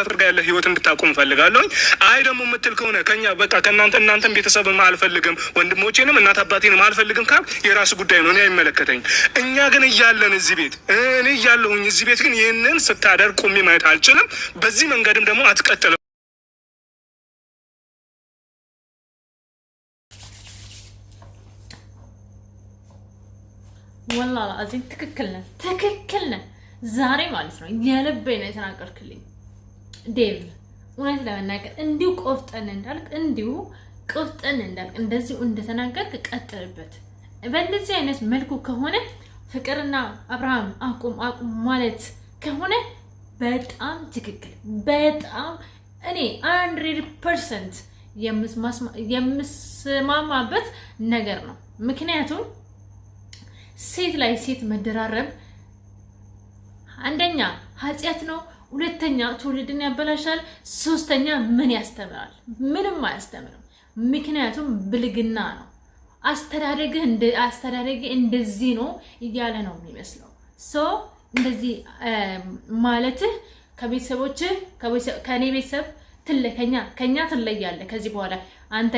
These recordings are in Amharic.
ከፍቅር ጋር ያለ ህይወት እንድታቆም ፈልጋለሁ። አይ ደግሞ የምትል ከሆነ ከኛ በቃ እናንተን ቤተሰብም አልፈልግም ወንድሞቼንም እናት አባቴንም አልፈልግም ካል የራሱ ጉዳይ ነው፣ እኔ አይመለከተኝም። እኛ ግን እያለን እዚህ ቤት እኔ እያለሁኝ እዚህ ቤት ግን ይህንን ስታደርግ ቆሜ ማየት አልችልም። በዚህ መንገድም ደግሞ አትቀጥልም። ወላሂ አዚም ትክክል ነህ ዛሬ ማለት ነው የልቤ ነው የተናገርክልኝ ዴቭ። እውነት ለመናገር እንዲሁ ቆፍጠን እንዳልክ እንደዚሁ እንደተናገርክ ቀጥልበት። በእንደዚህ አይነት መልኩ ከሆነ ፍቅርና አብርሃም አቁም ማለት ከሆነ በጣም ትክክል፣ በጣም እኔ 100% የምስማማበት ነገር ነው። ምክንያቱም ሴት ላይ ሴት መደራረብ አንደኛ ኃጢአት ነው፣ ሁለተኛ ትውልድን ያበላሻል፣ ሶስተኛ ምን ያስተምራል? ምንም አያስተምርም። ምክንያቱም ብልግና ነው። አስተዳደግህ እንደዚህ ነው እያለ ነው የሚመስለው። እንደዚህ ማለትህ ከቤተሰቦችህ ከኔ ቤተሰብ ከኛ ትለያለህ። ከዚህ በኋላ አንተ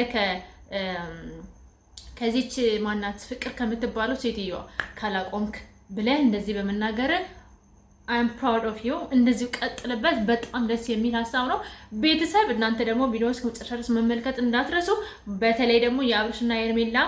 ከዚች ማናት ፍቅር ከምትባለው ሴትዮዋ ካላቆምክ ብለህ እንደዚህ በመናገር I'm proud of you። እንደዚህ ቀጥልበት። በጣም ደስ የሚል ሀሳብ ነው። ቤተሰብ እናንተ ደግሞ ቪዲዮስ ከመጨረሻ መመልከት እንዳትረሱ። በተለይ ደግሞ የአብርሽና የሄርሜላ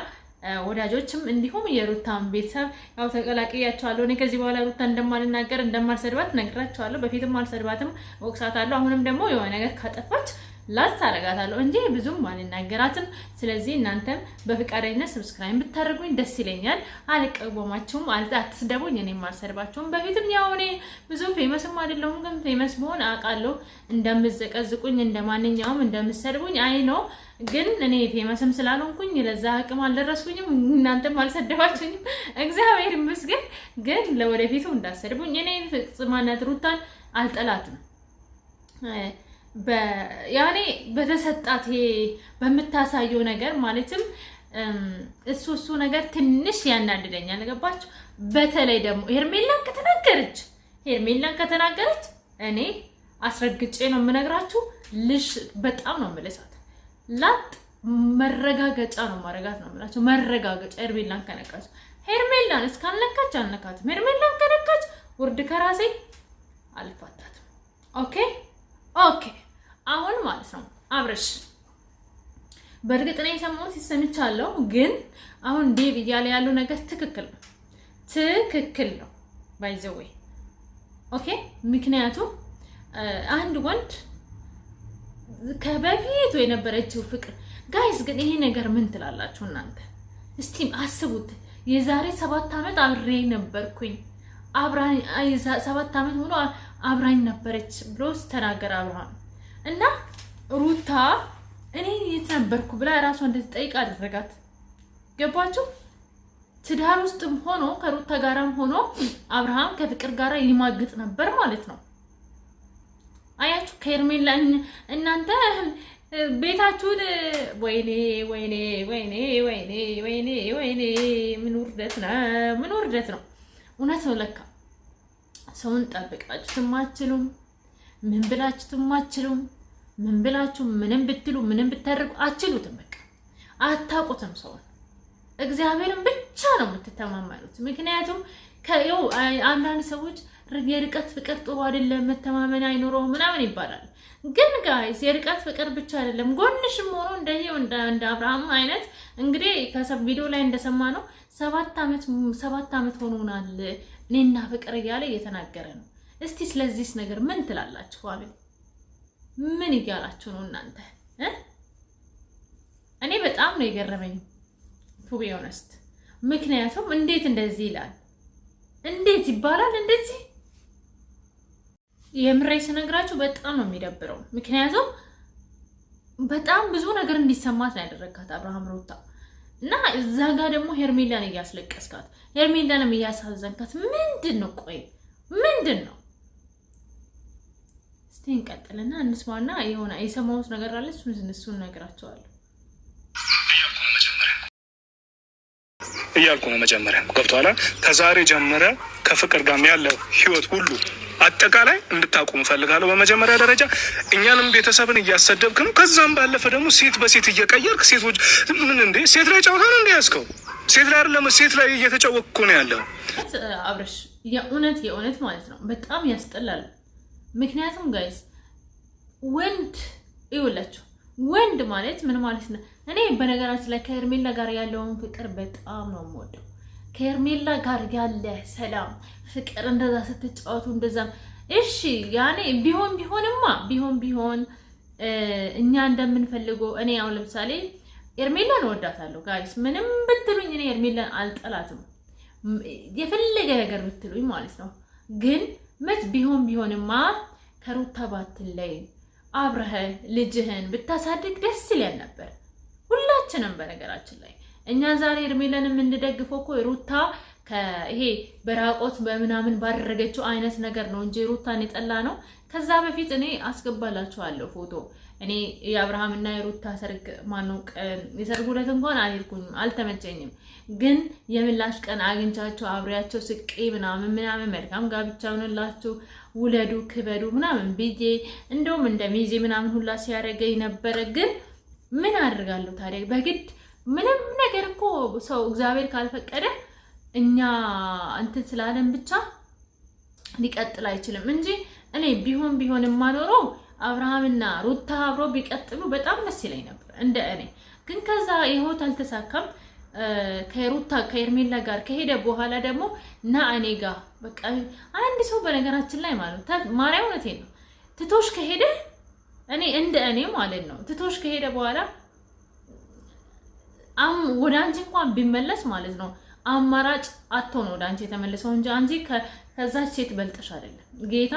ወዳጆችም እንዲሁም የሩታም ቤተሰብ ያው ተቀላቅያቸዋለሁ። እኔ ከዚህ በኋላ ሩታ እንደማልናገር እንደማልሰድባት ነግራቸዋለሁ። በፊትም አልሰድባትም፣ ወቅሳታለሁ። አሁንም ደግሞ የሆነ ነገር ካጠፋች ላስ አረጋታለሁ እንጂ ብዙም አልናገራትም። ስለዚህ እናንተም በፍቃደኝነት ሰብስክራይብ ብታደርጉኝ ደስ ይለኛል። አልቀበማችሁም፣ አትስደቡኝ፣ እኔም አልሰድባችሁም። በፊትም ያው እኔ ብዙ ፌመስም አይደለሁም፣ ግን ፌመስ ብሆን አውቃለሁ እንደምዘቀዝቁኝ እንደማንኛውም እንደምሰድቡኝ አይ ነው። ግን እኔ ፌመስም ስላልሆንኩኝ ለዛ አቅም አልደረስኩኝም፣ እናንተም አልሰደባችሁኝም፣ እግዚአብሔር ይመስገን። ግን ለወደፊቱ እንዳሰድቡኝ። እኔ ፍጽማነት ሩታን አልጠላትም። ያኔ በተሰጣት በምታሳየው ነገር ማለትም እሱ ነገር ትንሽ ያናድደኛል። ገባችሁ? በተለይ ደግሞ ሄርሜላን ከተናገረች እኔ አስረግጬ ነው የምነግራችሁ፣ ልሽ በጣም ነው የምልሳት። ላጥ መረጋገጫ ነው ማረጋት ነው የምላችሁ። መረጋገጫ ሄርሜላን ከነካች፣ ሄርሜላን እስካልነካች አልነካትም። ሄርሜላን ከነካች ውርድ ከራሴ አልፋታትም። ኦኬ አሁን ማለት ነው አብርሽ በእርግጥ ነው የሰማሁት ይሰምቻለሁ፣ ግን አሁን ዴቭ እያለ ያለው ነገር ትክክል ነው ባይ ዘ ዌይ ኦኬ። ምክንያቱም አንድ ወንድ ከበፊቱ የነበረችው ፍቅር ጋይስ፣ ግን ይሄ ነገር ምን ትላላችሁ እናንተ? እስቲ አስቡት። የዛሬ 7 ዓመት አብሬ ነበርኩኝ፣ 7 ዓመት ሙሉ አብራኝ ነበረች ብሎ ተናገረ አብርሃም እና ሩታ እኔ የት ነበርኩ ብላ ራሷ እንድትጠይቅ አደረጋት። ገባችሁ? ትዳር ውስጥም ሆኖ ከሩታ ጋራም ሆኖ አብርሃም ከፍቅር ጋራ ይማግጥ ነበር ማለት ነው። አያችሁ? ከሄርሜላ እናንተ ቤታችሁን ወይኔ ምን ውርደት ነው። እውነት ነው ለካ ሰውን ጠብቃችሁ ትማችሉም፣ ምን ብላችሁ ትማችሉም፣ ምን ብላችሁ ምንም ብትሉ ምንም ብታደርጉ አትችሉትም። በቃ አታውቁትም ሰውን። እግዚአብሔርን ብቻ ነው የምትተማመኑት። ምክንያቱም ከየው አንዳንድ ሰዎች የርቀት ፍቅር ጥሩ አይደለም፣ መተማመን አይኖረውም ምናምን ይባላል። ግን ጋይስ የርቀት ፍቅር ብቻ አይደለም፣ ጎንሽም ሆኖ እንደ አብርሃም አይነት እንግዲህ ከሰብ ቪዲዮ ላይ እንደሰማ ነው 7 ዓመት ሆኖናል እኔና ፍቅር እያለ እየተናገረ ነው። እስቲ ስለዚህ ነገር ምን ትላላችሁ? አቤት ምን እያላችሁ ነው እናንተ? እኔ በጣም ነው የገረመኝ ቱ ቢ ኦነስት። ምክንያቱም እንዴት እንደዚህ ይላል? እንዴት ይባላል እንደዚህ? የምሬ ስነግራችሁ በጣም ነው የሚደብረው። ምክንያቱም በጣም ብዙ ነገር እንዲሰማት ነው ያደረጋት አብርሃም ሩታ እና እዛ ጋር ደግሞ ሄርሜላን እያስለቀስካት፣ ሄርሜላንም እያሳዘንካት ምንድን ነው? ቆይ ምንድን ነው? እስቲ እንቀጥልና እንስማና የሆነ የሰማሁት ነገር አለ፣ እሱን እነግራቸዋለሁ እያልኩ ነው። መጀመሪያ ገብቶሃል? ከዛሬ ጀምረ ከፍቅር ጋር ያለው ህይወት ሁሉ አጠቃላይ እንድታቆሙ ፈልጋለሁ። በመጀመሪያ ደረጃ እኛንም ቤተሰብን እያሰደብክ ነው። ከዛም ባለፈ ደግሞ ሴት በሴት እየቀየርክ ሴቶች ምን እንዴ ሴት ላይ ጨዋታ ነው እንዴ ያዝከው? ሴት ላይ አይደለም ሴት ላይ እየተጫወቅኩ ነው ያለው። አብረሽ የእውነት ማለት ነው በጣም ያስጠላል። ምክንያቱም ጋይስ ወንድ ይውላችሁ ወንድ ማለት ምን ማለት ነው? እኔ በነገራችን ላይ ከሄርሜላ ጋር ያለውን ፍቅር በጣም ነው የምወደው። ከሄርሜላ ጋር ያለ ሰላም ፍቅር እንደዛ ስትጫወቱ እንደዛ እሺ ያኔ ቢሆን እኛ እንደምንፈልገው እኔ አሁን ለምሳሌ ሄርሜላን እወዳታለሁ ጋይስ፣ ምንም ብትሉኝ እኔ ሄርሜላን አልጠላትም፣ የፈለገ ነገር ብትሉኝ ማለት ነው። ግን መች ቢሆንማ ከሩታ ባትለይ አብረህ ልጅህን ብታሳድግ ደስ ይለን ነበር ሁላችንም። በነገራችን ላይ እኛ ዛሬ ሄርሜላን የምንደግፈው እኮ ሩታ ይሄ በራቆት በምናምን ባደረገችው አይነት ነገር ነው እንጂ ሩታን የጠላ ነው። ከዛ በፊት እኔ አስገባላችኋለሁ ፎቶ። እኔ የአብርሃምና የሩታ ሰርግ የሰርጉ ዕለት እንኳን አልሄድኩኝም፣ አልተመቸኝም። ግን የምላሽ ቀን አግኝቻቸው አብሬያቸው ስቄ ምናምን መልካም ጋብቻ ይሁንላችሁ ውለዱ ክበዱ ምናምን ብዬ እንደውም እንደ ሚዜ ምናምን ሁላ ሲያደርገኝ ነበረ። ግን ምን አድርጋለሁ ታዲያ? በግድ ምንም ነገር እኮ ሰው እግዚአብሔር ካልፈቀደ እኛ እንትን ስላለን ብቻ ሊቀጥል አይችልም እንጂ እኔ ቢሆን የማኖረው አብርሃምና ሩታ አብሮ ቢቀጥሉ በጣም ደስ ይለኝ ነበር እንደ እኔ። ግን ከዛ ይሆት አልተሳካም። ከሩታ ከሄርሜላ ጋር ከሄደ በኋላ ደግሞ እኔ ጋር በቃ አንድ ሰው በነገራችን ላይ ማለት ማርያም እውነቴን ነው ትቶሽ ከሄደ እኔ ማለት ነው ትቶሽ ከሄደ በኋላ ወደ አንቺ እንኳን ቢመለስ ማለት ነው አማራጭ አጥቶ ነው ወደ አንቺ የተመለሰው እንጂ አንቺ ከዛች ሴት በልጠሽ አይደለም። ጌታ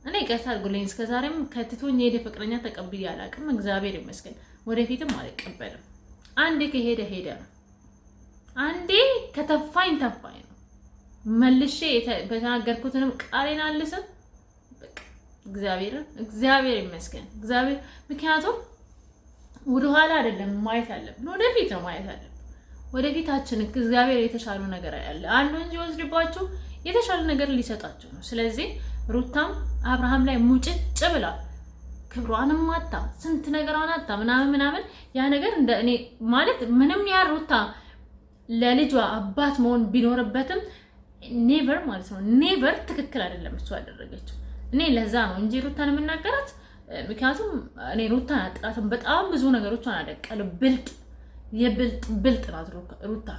እኔ ቀሳ አድርጉልኝ። እስከዛሬም ከትቶኝ የሄደ ፍቅረኛ ተቀብዬ አላውቅም፣ እግዚአብሔር ይመስገን። ወደፊትም አልቀበልም። አንዴ ከሄደ ሄደ ነው። አንዴ ከተፋኝ ነው። መልሼ በተናገርኩትንም ቃሌን አልስም። እግዚአብሔር ይመስገን። ምክንያቱም ወደኋላ አይደለም ማየት አለብን፣ ወደፊት ነው ማየት አለብን። ወደፊታችን እግዚአብሔር የተሻለ ነገር ያለ አንዱ እንጂ ወስድባችሁ የተሻለ ነገር ሊሰጣችሁ ነው። ስለዚህ ሩታም አብርሃም ላይ ሙጭጭ ብላ ክብሯንም አጣ ስንት ነገሯን አጣ ምናምን ያ ነገር እንደ እኔ ማለት ምንም ያ ሩታ ለልጇ አባት መሆን ቢኖርበትም ኔቨር ማለት ነው ኔቨር ትክክል አይደለም እሱ ያደረገችው። እኔ ለዛ ነው እንጂ ሩታን የምናገራት። ምክንያቱም እኔ ሩታን አጥቃትም በጣም ብዙ ነገሮችን አደቀለ ብልጥ ናት ሩታ።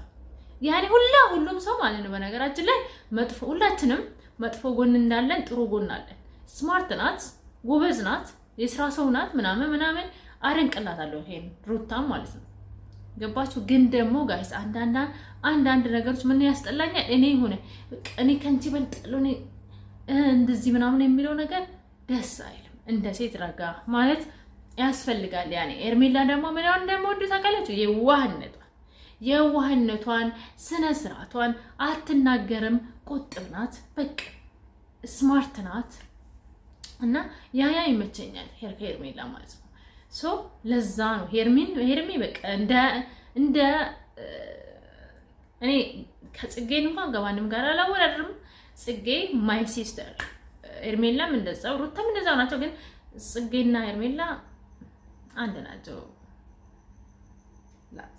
ያኔ ሁሉም ሰው ማለት ነው በነገራችን ላይ ሁላችንም መጥፎ ጎን እንዳለን ጥሩ ጎን አለን። ስማርት ናት፣ ጎበዝ ናት፣ የስራ ሰው ናት ምናምን አደንቅላታለሁ ይሄን ሩታም ማለት ነው። ገባችሁ? ግን ደግሞ ጋይስ አንዳንድ ነገሮች ምን ያስጠላኛል እኔ ከንቺ በልጣለሁ እንደዚህ ምናምን የሚለው ነገር ደስ አይልም። እንደ ሴት ረጋ ማለት ያስፈልጋል። ያኔ ሄርሜላ ደግሞ ምን እንደምወድ ታውቃላችሁ? የዋህነቷን ስነ ስርዓቷን አትናገርም፣ ቁጥብ ናት፣ በቃ ስማርት ናት እና ያ ይመቸኛል ሄርሜላ ማለት ነው። ሶ ለዛ ነው ሄርሜ በቃ እንደ እኔ ከጽጌን እንኳን ከማንም ጋር አላወዳድርም። ጽጌ ማይ ሲስተር፣ ሄርሜላም እንደዛው፣ ሩታም እንደዛው ናቸው። ግን ጽጌና ሄርሜላ አንድ ናቸው።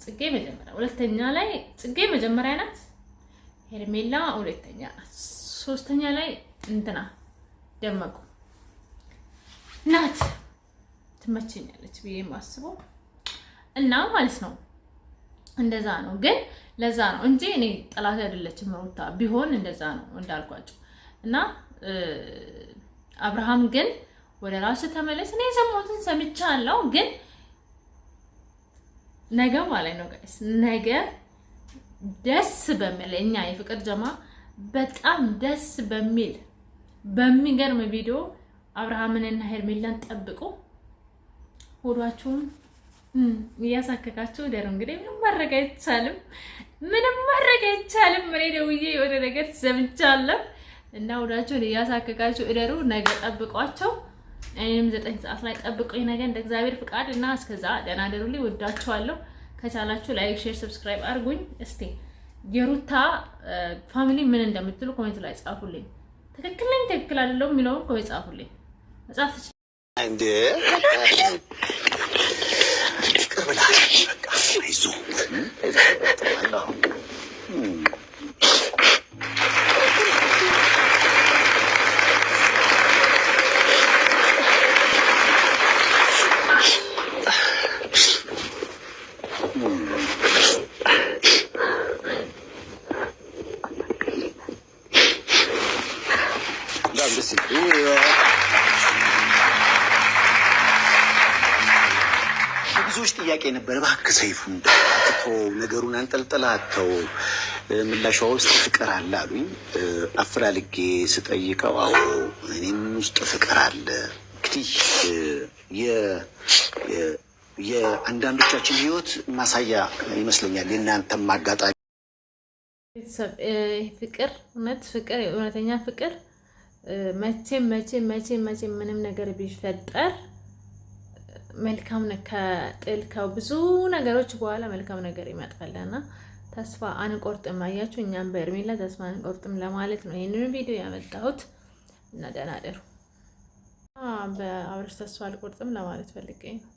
ጽጌ መጀመሪያ ሁለተኛ ላይ ጽጌ መጀመሪያ ናት፣ ሄርሜላ ሁለተኛ ናት። ሶስተኛ ላይ ደመቁ ናት። ትመቸኛለች ብዬ የማስበው እና ማለት ነው እንደዛ ነው። ግን ለዛ ነው እንጂ እኔ ጠላት አይደለችም ሩታ። ቢሆን እንደዛ ነው እንዳልኳቸው እና አብርሃም ግን ወደ ራሱ ተመለስ። እኔ የሰማሁትን ሰምቻለሁ። ግን ነገ ማለት ነው ጋይስ ነገ ደስ በሚል እኛ የፍቅር ጀማ በጣም ደስ በሚገርም ቪዲዮ አብርሃምንና ሄርሜላን ጠብቁ። ሆዷችሁን እያሳከካችሁ ደሩ። እንግዲህ ምንም ማድረግ አይቻልም። እኔ ደውዬ የሆነ ነገር ሰምቻለሁ እና ሆዷችሁን እያሳከካችሁ እደሩ። ነገ ጠብቋቸው። እኔም 9 ሰዓት ላይ ጠብቁኝ ነገ እንደ እግዚአብሔር ፍቃድ እና እስከዛ ደህና ደሩልኝ። ወዳችኋለሁ። ከቻላችሁ ላይክ፣ ሼር፣ ሰብስክራይብ አድርጉኝ። እስቲ የሩታ ፋሚሊ ምን እንደምትሉ ኮሜንት ላይ ጻፉልኝ። ትክክል ነኝ ትክክል አይደለም የሚለውን ቆይ ጻፉልኝ። መጻፍ እንዴ ቅርብላ በቃ አይዞ ብዙዎች ጥያቄ ነበር። እባክህ ሰይፉን አትተው፣ ነገሩን አንጠልጥላተው፣ ምላሿ ውስጥ ፍቅር አለ አሉኝ። አፈላልጌ ስጠይቀው አዎ እኔም ውስጥ ፍቅር አለ። እንግዲህ የአንዳንዶቻችን ህይወት ማሳያ ይመስለኛል። የእናንተም አጋጣሚ ቤተሰብ ፍቅር እውነት ፍቅር እውነተኛ ፍቅር መቼም ምንም ነገር ቢፈጠር መልካም ከጥል ከብዙ ነገሮች በኋላ መልካም ነገር ይመጣልና ተስፋ አንቆርጥም። አያችሁ እኛም በእርሜላ ተስፋ አንቆርጥም ለማለት ነው ይሄንን ቪዲዮ ያመጣሁት እና ደህና ደሩ። በአብርሽ ተስፋ አልቆርጥም ለማለት ፈልጌ ነው።